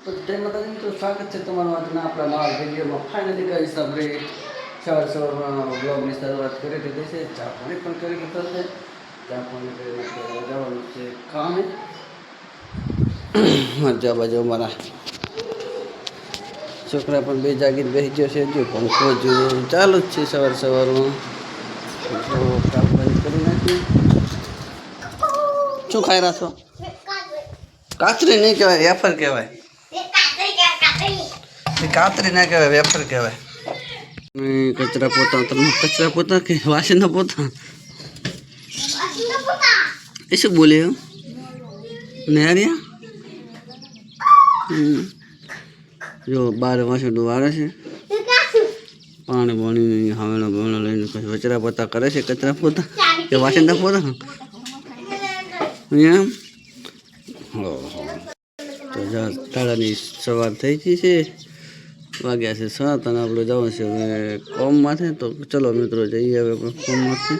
તો જય માતાજી મિત્રો, સ્વાગત છે તમારું આજના આપણા નવા વિડીયોમાં. ફાઇનલી ગાઈસ આપણે સવારમાં બ્લોગની શરૂઆત કરી દીધી છે. ચા પાણી પણ કરી દીધો છે. ચા પાણી કરીને જવાનું છે કામે. મજા બાજુ અમારા છોકરા પણ બે જાગીને બેસી ગયો છે. જો પંખો જો ચાલુ જ છે સવારમાં. કામ બંધ કરી નાખ્યું. શું ખાઈ રહ્યા છો? કાતરી નહીં કહેવાય, વેફર કહેવાય. કાતરી ના કહેવાય, વેફર કહેવાય. કચરા પોતા કે વાસણના પોતા એ શું બોલે નેરિયા? જો બાર વાસણ વાળે છે, પાણી પાણી હાવેણો બહેણો લઈને પછી કચરા પોતા કરે છે. કચરા પોતા કે વાસણના પોતા એમ. તો તાળાની સવાર થઈ ગઈ છે, વાગ્યા છે 7 અને આપણે જવાનું છે હવે કોમમાંથી. તો ચલો મિત્રો જઈએ હવે આપણે કોમમાંથી.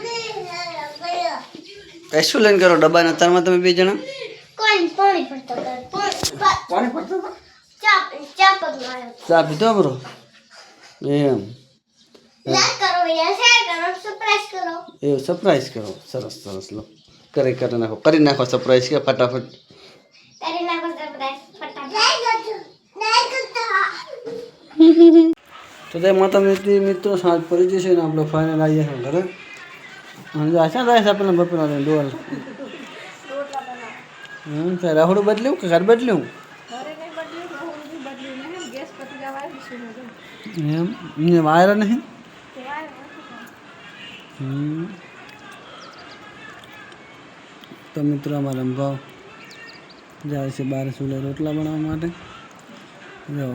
શું લઈને કરો ડબ્બાના તારમાં તમે બે જણા? ચા પીધો બરો એમ? એવું સરપ્રાઈઝ કરો. સરસ સરસ. લો કરી નાખો સરપ્રાઈઝ કે ફટાફટ. તો તે માતા મિત્રો સાંજ પડી જશે ને આપણે ફાઇનલ આવીએ છીએ ઘરે. અને આશા થાય છે આપણને બપોર ડોલ રાહુડું બદલ્યું કે ઘર બદલ્યું એમ? વાયર નહીં? તો મિત્રો અમારા ભાવ જાય છે બહાર ચૂલે રોટલા બનાવવા માટે. જો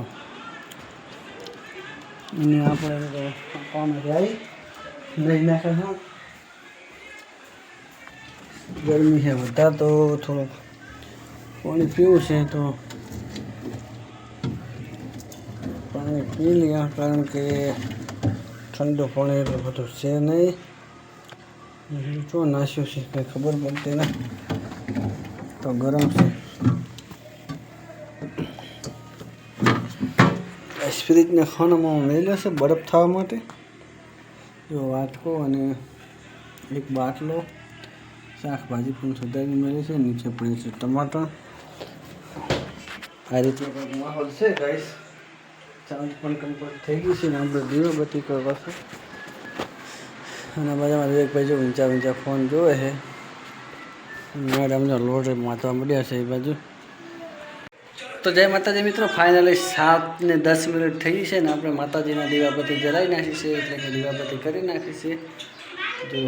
અને આપણે તો કામેથી આવી લઈ નાખે છે. ગરમી છે બધા, તો થોડુંક પાણી પીવું છે તો પાણી પી લ્યા, કારણ કે ઠંડુ પાણી એટલું બધું છે નહીં. શું નાસ્યું છે કંઈ ખબર પડતી ને, તો ગરમ છે. ફ્રીજને ખાનામાં મેલ્યો છે બરફ થવા માટે. જો વાટકો અને એક બાટલો, શાકભાજી પણ સુધારીને મેળે છે. નીચે પડે છે ટમાટર. આ રીતે માહોલ છે ગાઈસ. ચાંદ પણ કમ્પ્લીટ થઈ ગઈ છે ને આપણે દીવાબત્તી કરવા છે. અને બધામાં વિવેકભાઈ જો ઊંચા ફોન જોવે છે. મેડમનો લોટ માથવા મળ્યા છે એ બાજુ. તો જય માતાજી મિત્રો, ફાઇનલી 7:10 થઈ છે ને આપણે માતાજીના દીવાબત્તી જલાવી નાખી છે, એટલે કે દીવાબત્તી કરી નાખી છે. જો